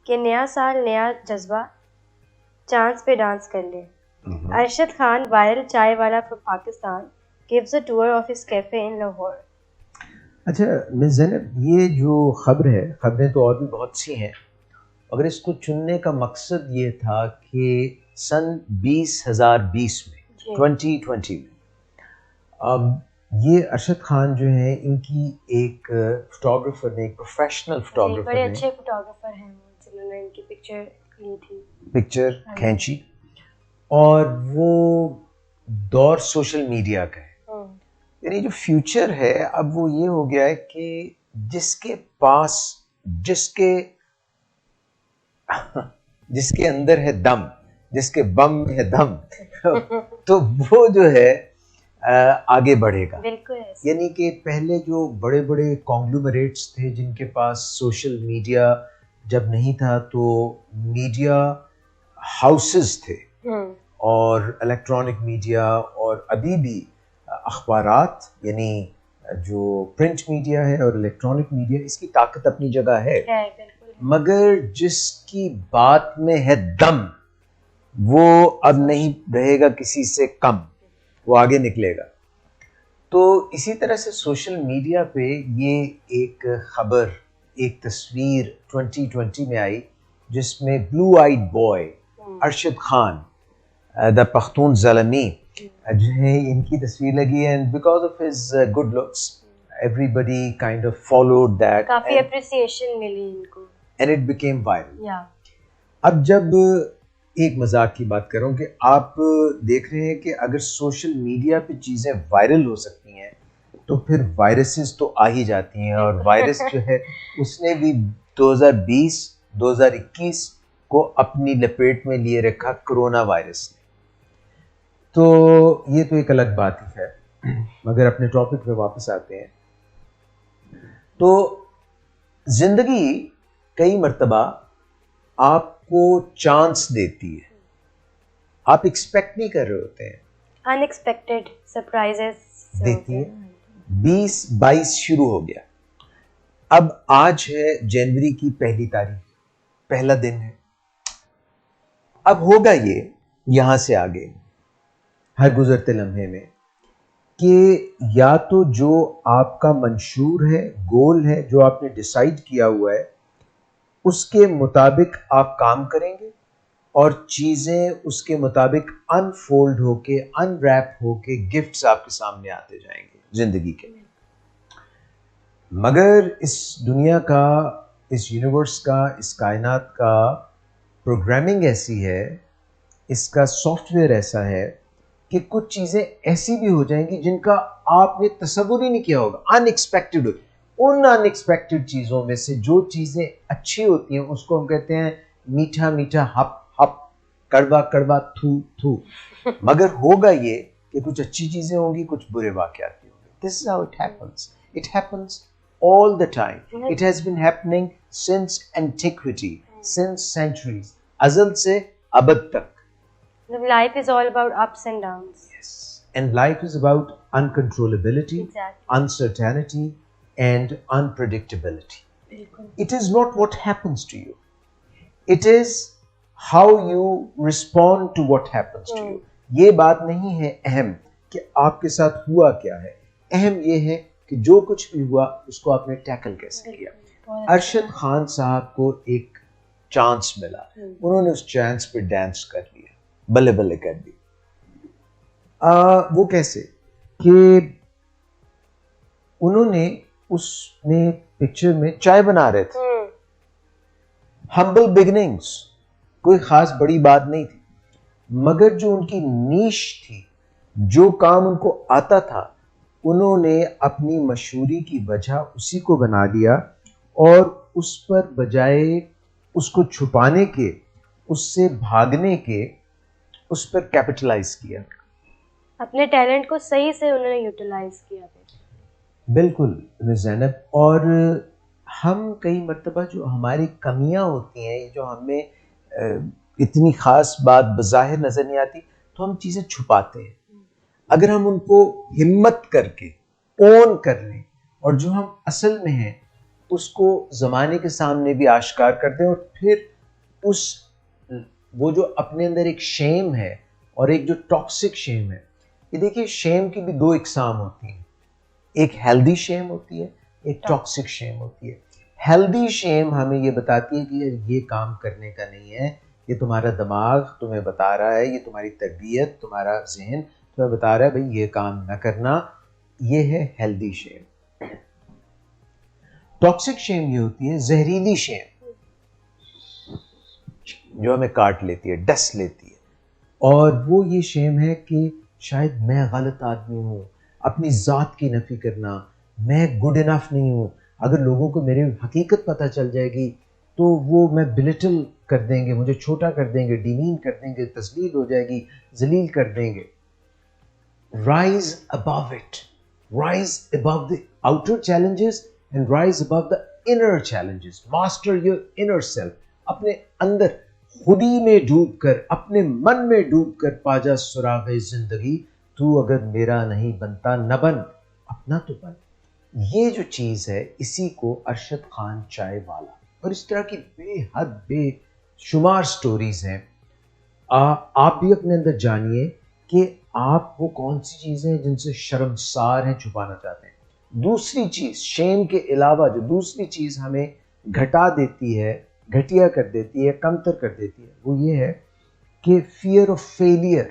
کہ نیا سال نیا جذبہ چانس پہ ڈانس کر لے. ارشد خان وائرل چائے والا from Pakistan gives a tour of his cafe in Lahore. اچھا مس زینب، یہ جو خبر ہے، خبریں تو اور بھی بہت سی ہیں، اگر اس کو چننے کا مقصد یہ تھا کہ سن 2020 میں 2020 میں یہ ارشد خان جو ہیں ان کی ایک فوٹوگرافر نے، ایک پروفیشنل فوٹوگرافر بڑے نے اچھے فوٹوگرافر ہیں جنہوں نے ان کی پکچر لی تھی، پکچر کھینچی، اور وہ دور سوشل میڈیا کا ہے. یعنی جو فیوچر ہے اب وہ یہ ہو گیا ہے کہ جس کے پاس جس کے اندر ہے دم، جس کے بم میں ہے دم تو وہ جو ہے آگے بڑھے گا. یعنی کہ پہلے جو بڑے بڑے کانگلومریٹس تھے جن کے پاس سوشل میڈیا جب نہیں تھا تو میڈیا ہاؤسز تھے اور الیکٹرانک میڈیا اور ابھی بھی اخبارات، یعنی جو پرنٹ میڈیا ہے اور الیکٹرانک میڈیا، اس کی طاقت اپنی جگہ ہے، مگر جس کی بات میں ہے دم وہ اب نہیں رہے گا کسی سے کم، وہ آگے نکلے گا. تو اسی طرح سے سوشل میڈیا پہ یہ ایک خبر، ایک تصویر 2020 میں آئی جس میں blue eyed boy Arshad Khan دا پختون زلمی جو ہے ان کی تصویر لگی ہے، and because of his good looks everybody kind of followed that, کافی اپریسیشن ملی ان کو، اینڈ اٹ بیکیم وائرل. اب جب ایک مذاق کی بات کروں کہ آپ دیکھ رہے ہیں کہ اگر سوشل میڈیا پہ چیزیں وائرل ہو سکتی ہیں تو پھر وائرسز تو آ ہی جاتی ہیں، اور وائرس جو ہے اس نے بھی 2020-2021 کو اپنی لپیٹ میں لیے رکھا، کرونا وائرس نے. تو یہ تو ایک الگ بات ہی ہے، مگر اپنے ٹاپک پہ واپس آتے ہیں. تو زندگی کئی مرتبہ آپ کو چانس دیتی ہے، آپ ایکسپیکٹ نہیں کر رہے ہوتے ہیں، ان ایکسپیکٹڈ سرپرائزز دیتی ہے. 2022 شروع ہو گیا، اب آج ہے جنوری کی 1 تاریخ، پہلا دن ہے. اب ہوگا یہ یہاں سے آگے ہر گزرتے لمحے میں کہ یا تو جو آپ کا منشور ہے، گول ہے، جو آپ نے ڈیسائیڈ کیا ہوا ہے، اس کے مطابق آپ کام کریں گے اور چیزیں اس کے مطابق انفولڈ ہو کے، ان ریپ ہو کے گفٹس آپ کے سامنے آتے جائیں گے زندگی کے. مگر اس دنیا کا، اس یونیورس کا، اس کائنات کا پروگرامنگ ایسی ہے، اس کا سافٹ ویئر ایسا ہے کہ کچھ چیزیں ایسی بھی ہو جائیں گی جن کا آپ نے تصور ہی نہیں کیا ہوگا، ان ایکسپیکٹڈ. ان ان ایکسپیکٹڈ چیزوں میں سے جو چیزیں اچھی ہوتی ہیں اس کو ہم کہتے ہیں میٹھا میٹھا ہپ ہپ، کڑوا کڑوا تھو تھو. مگر ہوگا یہ کہ کچھ اچھی چیزیں ہوں گی، کچھ برے واقعات بھی ہوں گے. This is how it happens. It happens all the time. It has been happening since antiquity, since centuries. ازل سے ابد تک. Life is all about ups and downs. Yes. And life is about uncontrollability, uncertainty, and unpredictability. It is not what happens to you. It is how you respond to what happens to you. یہ بات نہیں ہے اہم کہ آپ کے ساتھ ہوا کیا ہے، اہم یہ ہے کہ جو کچھ بھی ہوا اس کو آپ نے ٹیکل کیسے کیا. ارشد خان صاحب کو ایک چانس ملا، انہوں نے اس چانس پہ ڈانس کر لیا، بلے بلے کر دی. وہ کیسے کہ انہوں نے اس میں پکچر میں چائے بنا رہے تھے، ہمبل بگننگز، کوئی خاص بڑی بات نہیں تھی، مگر جو ان کی نیش تھی، جو کام ان کو آتا تھا، انہوں نے اپنی مشہوری کی وجہ اسی کو بنا دیا اور اس پر بجائے اس کو چھپانے کے، اس سے بھاگنے کے، اس پر کیپٹلائز کیا. اپنے ٹیلنٹ کو صحیح سے انہوں نے یوٹیلائز کیا. بالکل زینب. اور ہم کئی مرتبہ جو ہماری کمیاں ہوتی ہیں، جو ہمیں اتنی خاص بات بظاہر نظر نہیں آتی، تو ہم چیزیں چھپاتے ہیں. اگر ہم ان کو ہمت کر کے اون کر لیں اور جو ہم اصل میں ہیں اس کو زمانے کے سامنے بھی آشکار کر دیں اور پھر اس وہ جو اپنے اندر ایک شیم ہے اور ایک جو ٹاکسک شیم ہے. یہ دیکھیے شیم کی بھی دو اقسام ہوتی ہیں, ایک ہیلدی شیم ہوتی ہے, ایک ٹاکسک شیم ہوتی ہے. ہیلدی شیم ہمیں یہ بتاتی ہے کہ یہ کام کرنے کا نہیں ہے, یہ تمہارا دماغ تمہیں بتا رہا ہے, یہ تمہاری طبیعت, تمہارا ذہن تمہیں بتا رہا ہے بھئی یہ کام نہ کرنا. یہ ہے ہیلدی شیم. ٹاکسک شیم یہ ہوتی ہے زہریلی شیم, جو ہمیں کاٹ لیتی ہے, ڈس لیتی ہے. اور وہ یہ شیم ہے کہ شاید میں غلط آدمی ہوں, اپنی ذات کی نفی کرنا, میں گڈ انف نہیں ہوں, اگر لوگوں کو میری حقیقت پتہ چل جائے گی تو وہ میں بلٹل کر دیں گے, مجھے چھوٹا کر دیں گے, ڈیمین کر دیں گے, تذلیل ہو جائے گی, ذلیل کر دیں گے. Rise above it. Rise above the outer challenges and rise above the inner challenges. Master your inner self. اپنے اندر خودی میں ڈوب کر, اپنے من میں ڈوب کر پا جا سراغ زندگی. تو اگر میرا نہیں بنتا نہ بن, اپنا تو بن. یہ جو چیز ہے اسی کو ارشد خان چائے والا اور اس طرح کی بے حد بے شمار سٹوریز ہیں. آپ بھی اپنے اندر جانیے کہ آپ وہ کون سی چیزیں ہیں جن سے شرمسار ہیں, چھپانا چاہتے ہیں. دوسری چیز شیم کے علاوہ جو دوسری چیز ہمیں گھٹا دیتی ہے, گھٹیا کر دیتی ہے, کمتر کر دیتی ہے, وہ یہ ہے کہ فیئر آف فیلئر,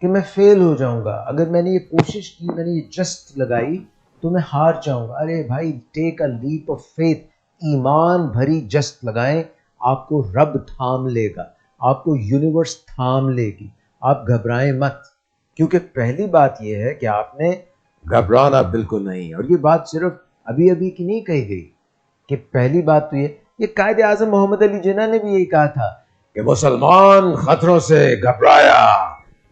کہ میں فیل ہو جاؤں گا. اگر میں نے یہ کوشش کی, میں نے یہ جسٹ لگائی تو میں ہار جاؤں گا. ارے بھائی ٹیک اے لیپ آف فیتھ, ایمان بھری جسٹ لگائیں, آپ کو رب تھام لے گا, آپ کو یونیورس تھام لے گی. آپ گھبرائیں مت, کیونکہ پہلی بات یہ ہے کہ آپ نے گھبرانا بالکل نہیں. اور یہ بات صرف ابھی ابھی کی نہیں کہی گئی, کہ پہلی بات تو یہ قائد اعظم محمد علی جناح نے بھی یہی کہا تھا کہ مسلمان خطروں سے گھبرایا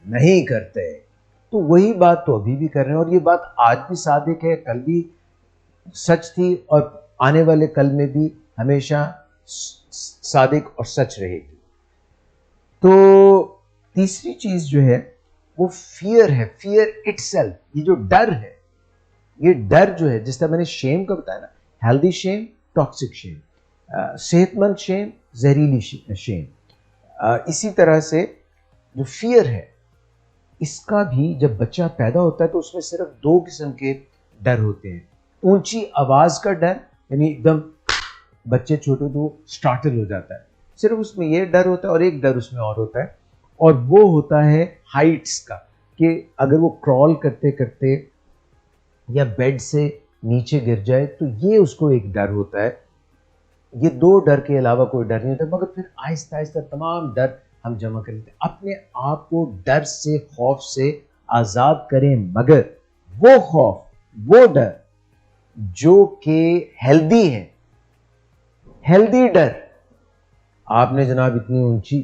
نہیں کرتے. تو وہی بات تو ابھی بھی کر رہے ہیں, اور یہ بات آج بھی صادق ہے, کل بھی سچ تھی, اور آنے والے کل میں بھی ہمیشہ صادق اور سچ رہے گی. تو تیسری چیز جو ہے وہ فیئر ہے, فیئر اٹ سیلف. یہ جو ڈر ہے, یہ ڈر جو ہے, جس طرح میں نے شیم کا بتایا نا, ہیلدی شیم, ٹاکسک شیم, صحت مند شیم, زہریلی شیم, اسی طرح سے جو فیئر ہے اس کا بھی جب بچہ پیدا ہوتا ہے تو اس میں صرف دو قسم کے ڈر ہوتے ہیں. اونچی آواز کا ڈر, یعنی ایک دم بچے چھوٹے تو سٹارٹل ہو جاتا ہے, صرف اس میں یہ ڈر ہوتا ہے, اور ایک ڈر اس میں اور ہوتا ہے, اور وہ ہوتا ہے ہائٹس کا, کہ اگر وہ کرال کرتے کرتے یا بیڈ سے نیچے گر جائے تو یہ اس کو ایک ڈر ہوتا ہے. یہ دو ڈر کے علاوہ کوئی ڈر نہیں ہوتا. مگر پھر آہستہ آہستہ تمام ڈر ہم جمع کر لیتے ہیں. اپنے آپ کو ڈر سے, خوف سے آزاد کریں, مگر وہ خوف, وہ ڈر جو کہ ہیلدی ہے, ہیلدی ڈر. آپ نے جناب اتنی اونچی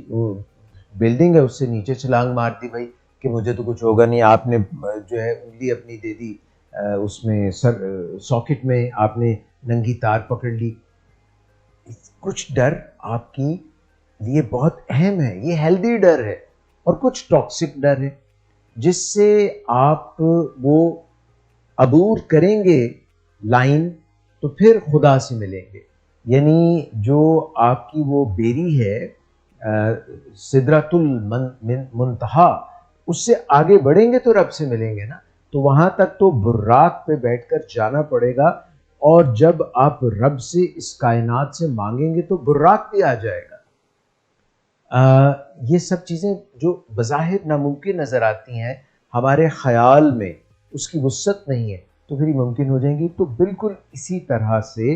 بلڈنگ ہے اس سے نیچے چھلانگ مار دی بھائی کہ مجھے تو کچھ ہوگا نہیں, آپ نے جو ہے انگلی اپنی دے دی اس میں ساکٹ میں, آپ نے ننگی تار پکڑ لی. کچھ ڈر آپ کی لیے بہت اہم ہے, یہ ہیلدی ڈر ہے. اور کچھ ٹاکسک ڈر ہے جس سے آپ وہ عبور کریں گے لائن تو پھر خدا سے ملیں گے. یعنی جو آپ کی وہ بیری ہے سدرۃ المنتہا, اس سے آگے بڑھیں گے تو رب سے ملیں گے نا. تو وہاں تک تو براق پہ بیٹھ کر جانا پڑے گا, اور جب آپ رب سے اس کائنات سے مانگیں گے تو براق بھی آ جائے گا. یہ سب چیزیں جو بظاہر ناممکن نظر آتی ہیں, ہمارے خیال میں اس کی وسعت نہیں ہے, تو پھر یہ ممکن ہو جائیں گی. تو بالکل اسی طرح سے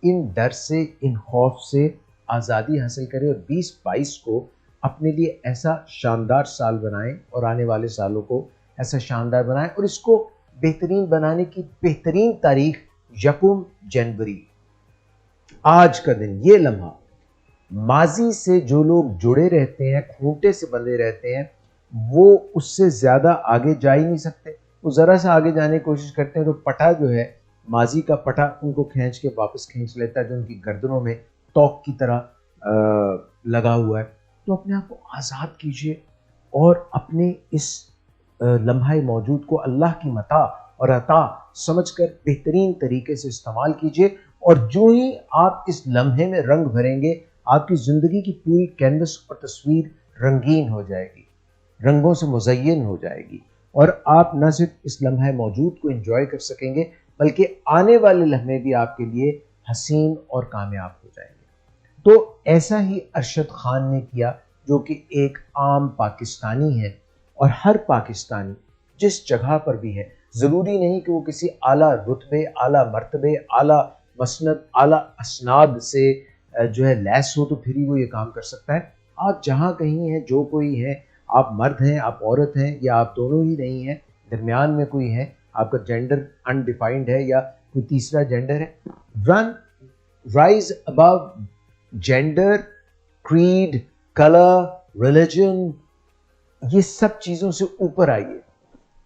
ان ڈر سے, ان خوف سے آزادی حاصل کریں, اور 2022 کو اپنے لیے ایسا شاندار سال بنائیں, اور آنے والے سالوں کو ایسا شاندار بنائیں. اور اس کو بہترین بنانے کی بہترین تاریخ 1 جنوری, آج کا دن, یہ لمحہ. ماضی سے جو لوگ جڑے رہتے ہیں, کھوٹے سے بندھے رہتے ہیں, وہ اس سے زیادہ آگے جا ہی نہیں سکتے. وہ ذرا سا آگے جانے کی کوشش کرتے ہیں تو پٹا جو ہے, ماضی کا پٹا, ان کو کھینچ کے واپس کھینچ لیتا ہے, جو ان کی گردنوں میں توق کی طرح لگا ہوا ہے. تو اپنے آپ کو آزاد کیجئے, اور اپنے اس لمحہ موجود کو اللہ کی متاع اور عطا سمجھ کر بہترین طریقے سے استعمال کیجئے. اور جو ہی آپ اس لمحے میں رنگ بھریں گے, آپ کی زندگی کی پوری کینوس اور تصویر رنگین ہو جائے گی، رنگوں سے مزین ہو جائے گی، اور آپ نہ صرف اس لمحہ موجود کو انجوائے کر سکیں گے بلکہ آنے والے لمحے بھی آپ کے لیے حسین اور کامیاب ہو جائیں گے۔ تو ایسا ہی ارشد خان نے کیا، جو کہ ایک عام پاکستانی ہے، اور ہر پاکستانی جس جگہ پر بھی ہے، ضروری نہیں کہ وہ کسی اعلیٰ رتبے، اعلیٰ مرتبے، اعلیٰ مسند، اعلیٰ اسناد سے جو ہے لیس ہو تو پھر ہی وہ یہ کام کر سکتا ہے۔ آپ جہاں کہیں ہیں، جو کوئی ہے، آپ مرد ہیں، آپ عورت ہیں، یا آپ دونوں ہی نہیں ہیں، درمیان میں کوئی ہے، آپ کا جینڈر انڈیفائنڈ ہے یا کوئی تیسرا جینڈر ہے، رن rise above gender, کریڈ، colour, religion, یہ سب چیزوں سے اوپر آئیے،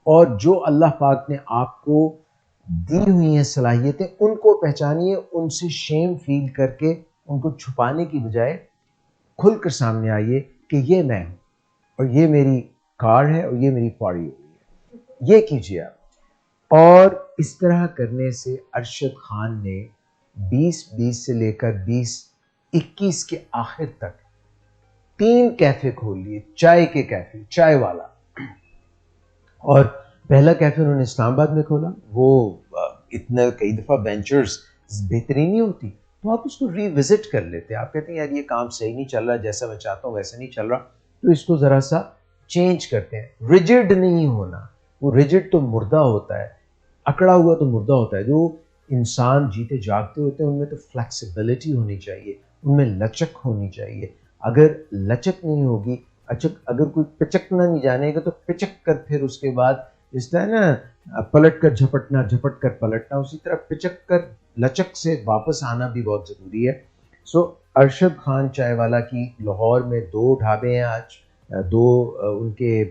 اور جو اللہ پاک نے آپ کو دی ہوئی ہیں صلاحیتیں، ان کو پہچانیے، ان سے شیم فیل کر کے ان کو چھپانے کی بجائے کھل کر سامنے آئیے کہ یہ میں ہوں، اور یہ میری کار ہے، اور یہ میری پاڑی ہوئی ہے، یہ کیجیے آپ۔ اور اس طرح کرنے سے ارشد خان نے 2020 سے لے کر 2021 کے آخر تک 3 کیفے کھول لیے، چائے کے کیفے، چائے والا۔ اور پہلا کیفے انہوں نے اسلام آباد میں کھولا، وہ اتنا کئی دفعہ وینچرز بہترین نہیں ہوتی تو آپ اس کو ری وزٹ کر لیتے ہیں، آپ کہتے ہیں یار یہ کام صحیح نہیں چل رہا، جیسا میں چاہتا ہوں ویسا نہیں چل رہا، تو اس کو ذرا سا چینج کرتے ہیں۔ ریجڈ نہیں ہونا، وہ ریجڈ تو مردہ ہوتا ہے، اکڑا ہوا تو مردہ ہوتا ہے۔ جو انسان جیتے جاگتے ہوتے ہیں ان میں تو فلیکسیبلٹی ہونی چاہیے، ان میں لچک ہونی چاہیے۔ اگر لچک نہیں ہوگی، اگر کوئی پچکنا نہیں جانے گا تو پچک کر پھر اس کے بعد اس طرح نا پلٹ کر جھپٹنا، جھپٹ کر پلٹنا، اسی طرح پچک کر لچک سے واپس آنا بھی بہت ضروری ہے۔ سو ارشد خان چائے والا کی لاہور میں 2 ڈھابے ہیں آج، 2 ان کے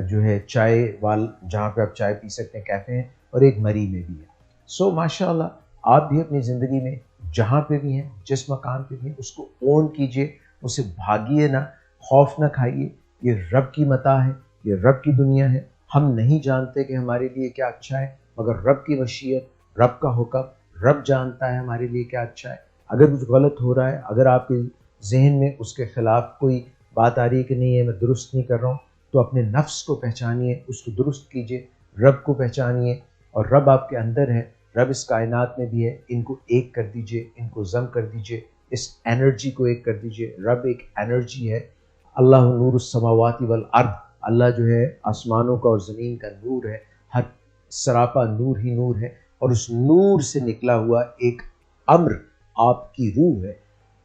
جو ہے چائے وال جہاں پہ آپ چائے پی سکتے ہیں کیفے ہیں، اور ایک مری میں بھی ہے۔ سو ماشاءاللہ آپ بھی اپنی زندگی میں جہاں پہ بھی ہیں، جس مقام پہ بھی ہیں، اس کو اون کیجئے، اسے بھاگیے نہ، خوف نہ کھائیے۔ یہ رب کی متاع ہے، یہ رب کی دنیا ہے، ہم نہیں جانتے کہ ہمارے لیے کیا اچھا ہے، مگر رب کی مشیت، رب کا حکم، رب جانتا ہے ہمارے لیے کیا اچھا ہے۔ اگر کچھ غلط ہو رہا ہے، اگر آپ کے ذہن میں اس کے خلاف کوئی بات آ رہی ہے کہ نہیں ہے میں درست نہیں کر رہا ہوں، تو اپنے نفس کو پہچانیے، اس کو درست کیجئے، رب کو پہچانیے، اور رب آپ کے اندر ہے، رب اس کائنات میں بھی ہے، ان کو ایک کر دیجئے، ان کو ضم کر دیجئے، اس انرجی کو ایک کر دیجئے۔ رب ایک انرجی ہے، اللہ نور السماوات والارض، اللہ جو ہے آسمانوں کا اور زمین کا نور ہے، ہر سراپا نور ہی نور ہے، اور اس نور سے نکلا ہوا ایک امر آپ کی روح ہے،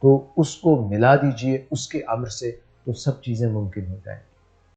تو اس کو ملا دیجئے اس کے امر سے، تو سب چیزیں ممکن ہو جائیں۔